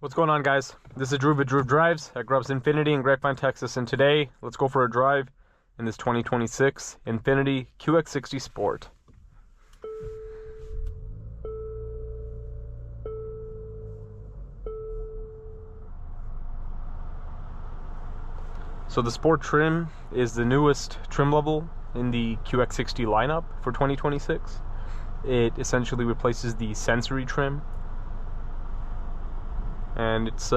What's going on, guys? This is Drew with Drew Drives at Grubbs Infinity in Grapevine, Texas, and today let's go for a drive in this 2026 Infiniti QX60 Sport. So the Sport trim is the newest trim level in the QX60 lineup for 2026. It essentially replaces the Sensory trim, and it's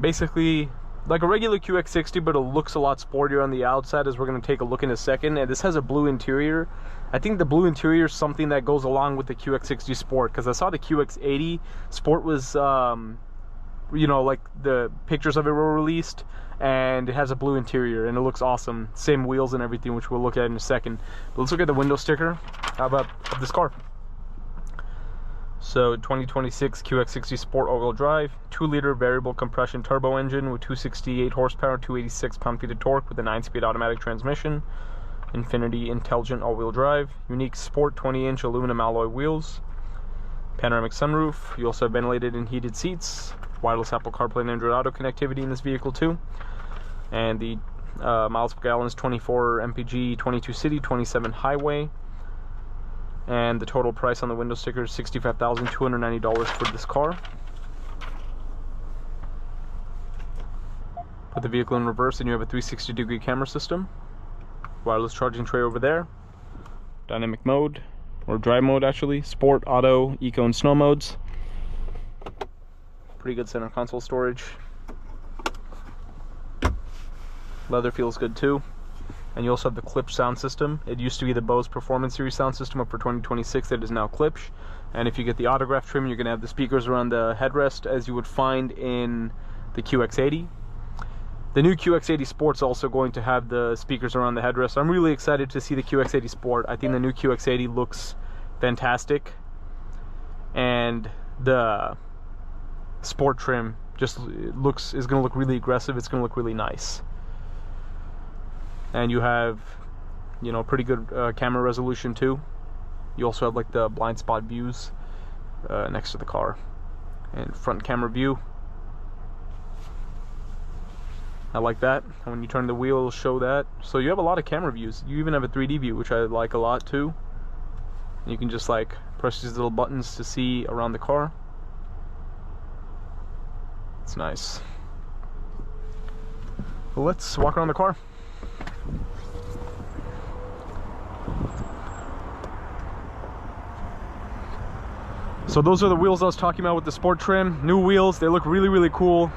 basically like a regular QX60, but it looks a lot sportier on the outside, as we're going to take a look in a second. And this has a blue interior. I think the blue interior is something that goes along with the QX60 Sport, because I saw the QX80 Sport was you know, like the pictures of it were released, and it has a blue interior and it looks awesome. Same wheels and everything, which we'll look at in a second. But let's look at the window sticker of this car. So 2026 QX60 Sport all-wheel drive, 2-liter variable compression turbo engine with 268 horsepower, 286 pound-feet of torque with a 9-speed automatic transmission. Infiniti intelligent all-wheel drive, unique Sport 20-inch aluminum alloy wheels, panoramic sunroof. You also have ventilated and heated seats, wireless Apple CarPlay and Android Auto connectivity in this vehicle too. And the miles per gallon is 24 mpg, 22 city, 27 highway. And the total price on the window sticker is $65,290 for this car. Put the vehicle in reverse and you have a 360-degree camera system. Wireless charging tray over there. Dynamic mode, or drive mode actually. Sport, auto, eco, and snow modes. Pretty good center console storage. Leather feels good too. And you also have the Klipsch sound system. It used to be the Bose Performance Series sound system, but for 2026 it is now Klipsch. And if you get the autograph trim, you're going to have the speakers around the headrest, as you would find in the QX80. The new QX80 Sport's also going to have the speakers around the headrest. I'm really excited to see the QX80 Sport. I think the new QX80 looks fantastic, and the Sport trim just is going to look really aggressive. It's going to look really nice. And you have, you know, pretty good camera resolution too. You also have like the blind spot views next to the car, and front camera view. I like that. And when you turn the wheel, it'll show that. So you have a lot of camera views. You even have a 3D view, which I like a lot too. And you can just like press these little buttons to see around the car. It's nice. Well, let's walk around the car. So those are the wheels I was talking about with the Sport trim. New wheels, they look really, really cool.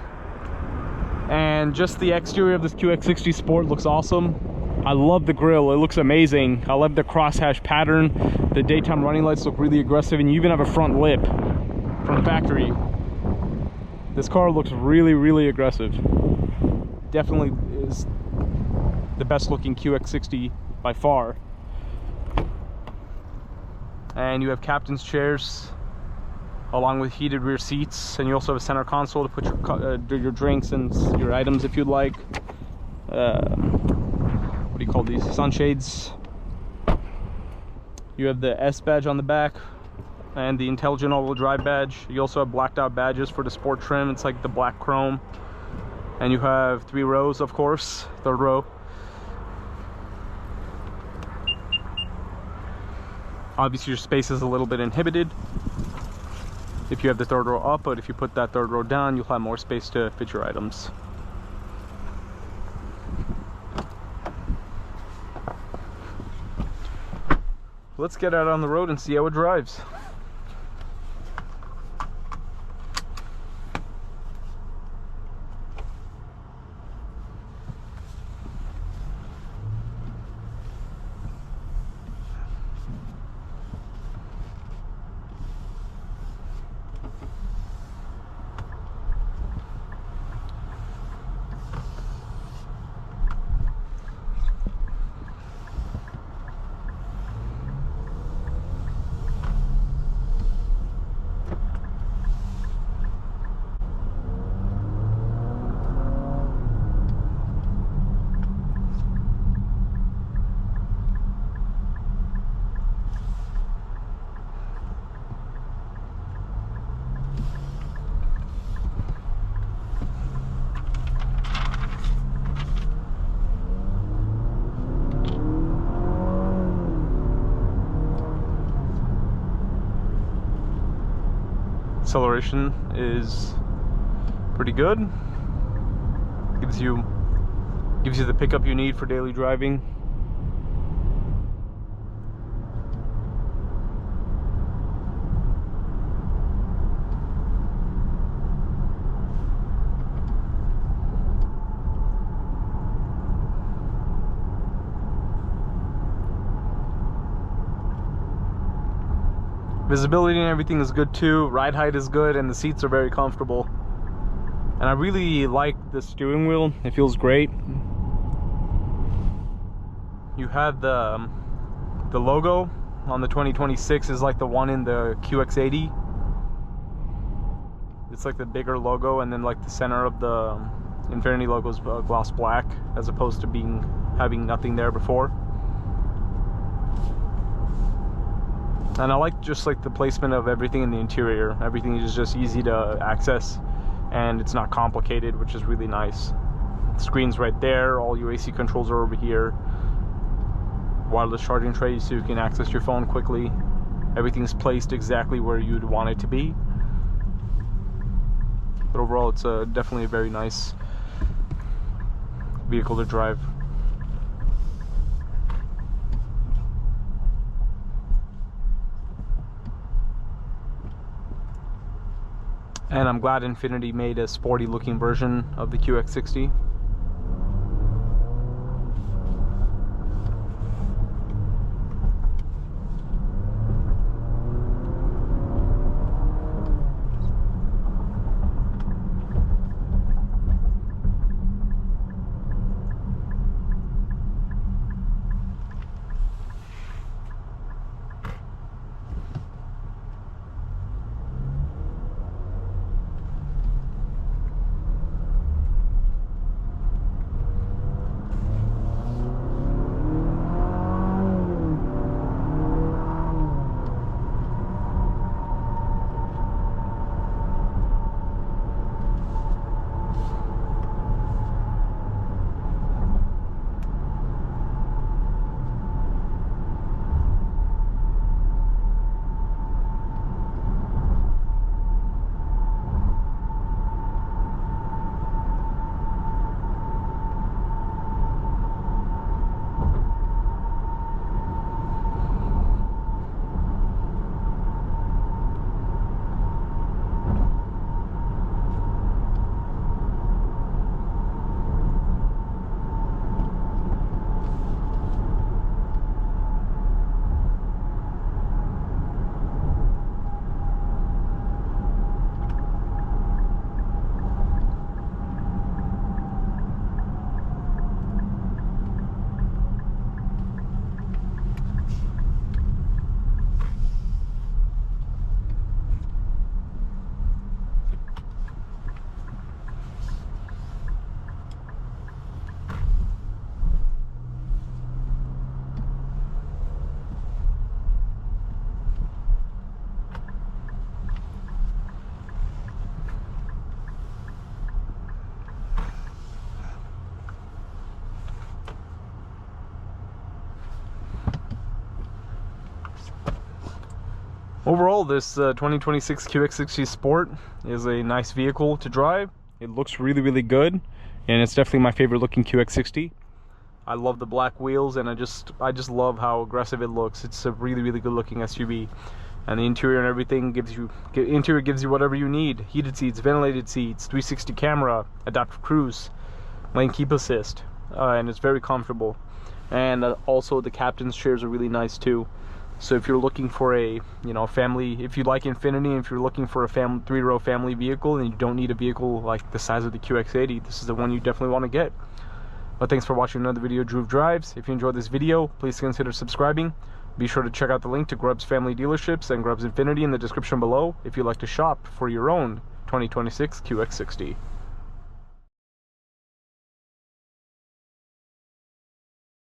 And just the exterior of this QX60 Sport looks awesome. I love the grille, it looks amazing. I love the crosshatch pattern. The daytime running lights look really aggressive, and you even have a front lip from factory. This car looks really, really aggressive. Definitely is the best looking QX60 by far. And you have captain's chairs along with heated rear seats, and you also have a center console to put your drinks and your items if you'd like. What do you call these? Sunshades. You have the S badge on the back and the intelligent all-wheel drive badge. You also have blacked out badges for the Sport trim. It's like the black chrome. And you have 3 rows, of course, 3rd row. Obviously your space is a little bit inhibited if you have the 3rd row up, but if you put that 3rd row down, you'll have more space to fit your items. Let's get out on the road and see how it drives. acceleration is pretty good. Gives you the pickup you need for daily driving. Visibility and everything is good too. Ride height is good, and the seats are very comfortable. And I really like the steering wheel. It feels great. You have the logo on the 2026 is like the one in the QX80. It's like the bigger logo, and then like the center of the Infiniti logo is gloss black, as opposed to having nothing there before. And I like just like the placement of everything in the interior. Everything is just easy to access, and it's not complicated, which is really nice. Screen's right there. All your AC controls are over here. Wireless charging tray, so you can access your phone quickly. Everything's placed exactly where you'd want it to be. But overall, it's definitely a very nice vehicle to drive. And I'm glad Infiniti made a sporty looking version of the QX60. Overall, this 2026 QX60 Sport is a nice vehicle to drive. It looks really, really good, and it's definitely my favorite looking QX60. I love the black wheels, and I just love how aggressive it looks. It's a really, really good looking SUV, and the interior and everything gives you whatever you need. Heated seats, ventilated seats, 360 camera, adaptive cruise, lane keep assist, and it's very comfortable. And also the captain's chairs are really nice too. So if you're looking for a family, if you like Infiniti, if you're looking for a three-row family vehicle and you don't need a vehicle like the size of the QX80, this is the one you definitely want to get. But thanks for watching another video of Drew Drives. If you enjoyed this video, please consider subscribing. Be sure to check out the link to Grubb's Family Dealerships and Grubb's Infiniti in the description below if you'd like to shop for your own 2026 QX60.